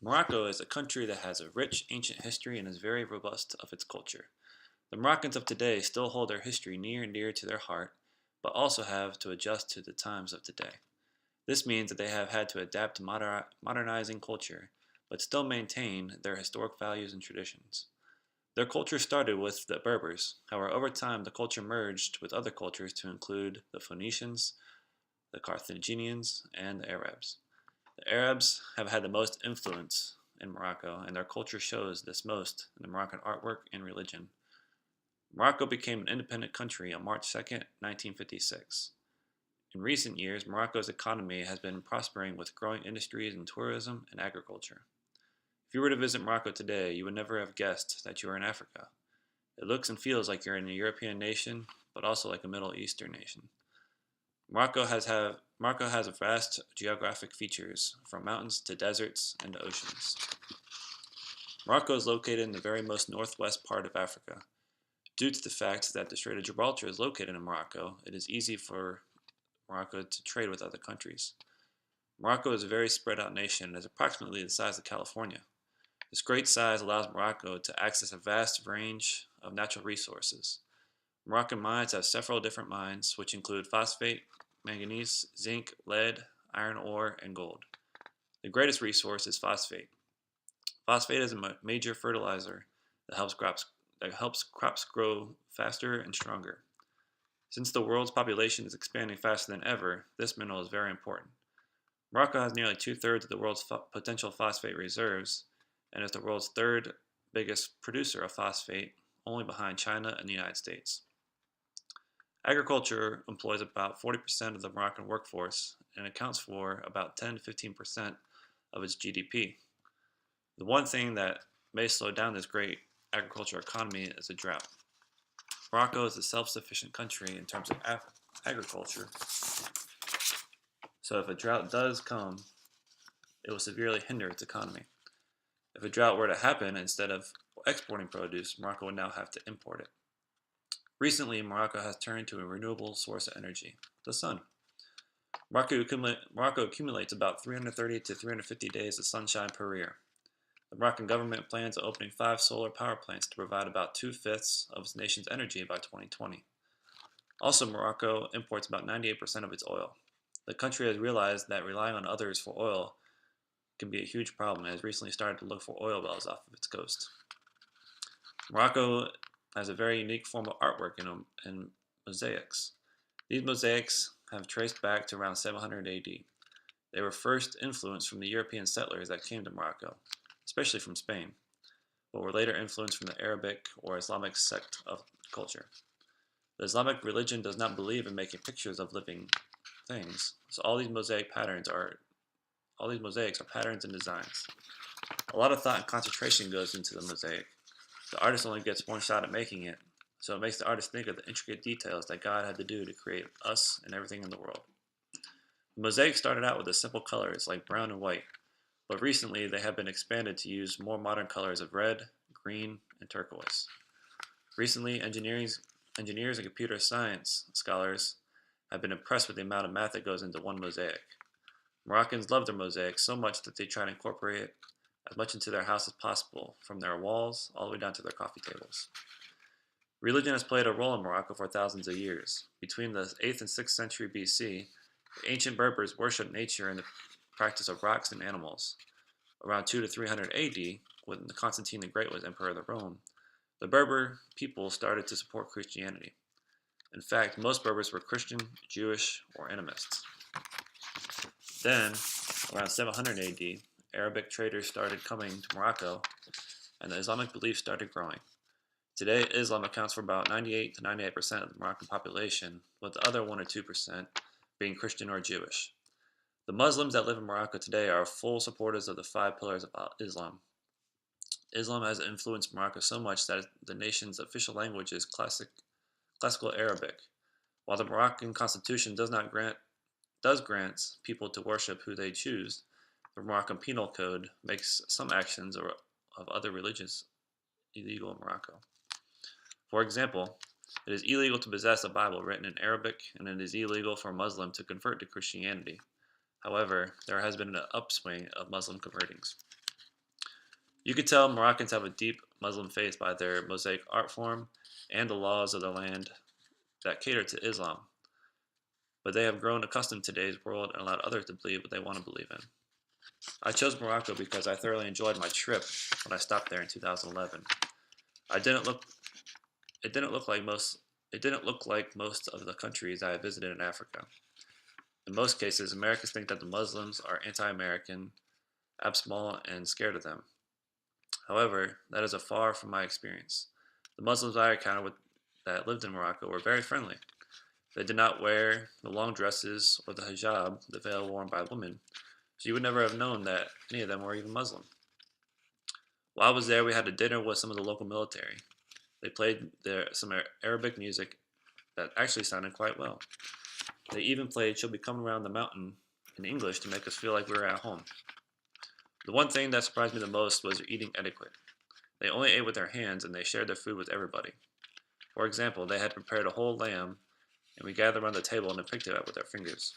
Morocco is a country that has a rich ancient history and is very robust of its culture. The Moroccans of today still hold their history near and dear to their heart, but also have to adjust to the times of today. This means that they have had to adapt to modernizing culture, but still maintain their historic values and traditions. Their culture started with the Berbers. However, over time, the culture merged with other cultures to include the Phoenicians, the Carthaginians, and the Arabs. The Arabs have had the most influence in Morocco, and their culture shows this most in the Moroccan artwork and religion. Morocco became an independent country on March 2nd, 1956. In recent years, Morocco's economy has been prospering with growing industries in tourism and agriculture. If you were to visit Morocco today, you would never have guessed that you were in Africa. It looks and feels like you're in a European nation, but also like a Middle Eastern nation. Morocco has vast geographic features, from mountains to deserts and to oceans. Morocco is located in the very most northwest part of Africa. Due to the fact that the Strait of Gibraltar is located in Morocco, it is easy for Morocco to trade with other countries. Morocco is a very spread out nation and is approximately the size of California. This great size allows Morocco to access a vast range of natural resources. Moroccan mines have several different mines, which include phosphate, manganese, zinc, lead, iron ore, and gold. The greatest resource is phosphate. Phosphate is a major fertilizer that helps crops grow faster and stronger. Since the world's population is expanding faster than ever, this mineral is very important. Morocco has nearly two-thirds of the world's potential phosphate reserves and is the world's third biggest producer of phosphate, only behind China and the United States. Agriculture employs about 40% of the Moroccan workforce and accounts for about 10 to 15% of its GDP. The one thing that may slow down this great agricultural economy is a drought. Morocco is a self-sufficient country in terms of agriculture, so if a drought does come, it will severely hinder its economy. If a drought were to happen, instead of exporting produce, Morocco would now have to import it. Recently, Morocco has turned to a renewable source of energy, the sun. Morocco accumulates about 330 to 350 days of sunshine per year. The Moroccan government plans on opening 5 solar power plants to provide about 2/5 of its nation's energy by 2020. Also, Morocco imports about 98% of its oil. The country has realized that relying on others for oil can be a huge problem and has recently started to look for oil wells off of its coast. Morocco has a very unique form of artwork in mosaics. These mosaics have traced back to around 700 AD. They were first influenced from the European settlers that came to Morocco, especially from Spain, but were later influenced from the Arabic or Islamic sect of culture. The Islamic religion does not believe in making pictures of living things, so all these mosaics are patterns and designs. A lot of thought and concentration goes into the mosaic. The artist only gets one shot at making it, so it makes the artist think of the intricate details that God had to do to create us and everything in the world. The mosaic started out with the simple colors like brown and white, but recently they have been expanded to use more modern colors of red, green, and turquoise. Recently, engineers and computer science scholars have been impressed with the amount of math that goes into one mosaic. Moroccans love their mosaics so much that they try to incorporate it as much into their house as possible, from their walls all the way down to their coffee tables. Religion has played a role in Morocco for thousands of years. Between the 8th and 6th century BC, the ancient Berbers worshipped nature and the practice of rocks and animals. Around 2 to 300 AD, when Constantine the Great was emperor of Rome, the Berber people started to support Christianity. In fact, most Berbers were Christian, Jewish, or animists. Then, around 700 AD, Arabic traders started coming to Morocco, and the Islamic belief started growing. Today, Islam accounts for about 98 to 98% of the Moroccan population, with the other 1 or 2% being Christian or Jewish. The Muslims that live in Morocco today are full supporters of the 5 pillars of Islam. Islam has influenced Morocco so much that the nation's official language is classical Arabic. While the Moroccan constitution does grant people to worship who they choose, the Moroccan Penal Code makes some actions of other religions illegal in Morocco. For example, it is illegal to possess a Bible written in Arabic, and it is illegal for a Muslim to convert to Christianity. However, there has been an upswing of Muslim convertings. You could tell Moroccans have a deep Muslim faith by their mosaic art form and the laws of the land that cater to Islam, but they have grown accustomed to today's world and allowed others to believe what they want to believe in. I chose Morocco because I thoroughly enjoyed my trip when I stopped there in 2011. I didn't look it didn't look like most it didn't look like most of the countries I have visited in Africa. In most cases, Americans think that the Muslims are anti-American, absmal, and scared of them. However, that is a far from my experience. The Muslims I encountered that lived in Morocco were very friendly. They did not wear the long dresses or the hijab, the veil worn by women, so you would never have known that any of them were even Muslim. While I was there, we had a dinner with some of the local military. They played some Arabic music that actually sounded quite well. They even played She'll Be Coming Around the Mountain in English to make us feel like we were at home. The one thing that surprised me the most was their eating etiquette. They only ate with their hands and they shared their food with everybody. For example, they had prepared a whole lamb and we gathered around the table and picked it up with our fingers.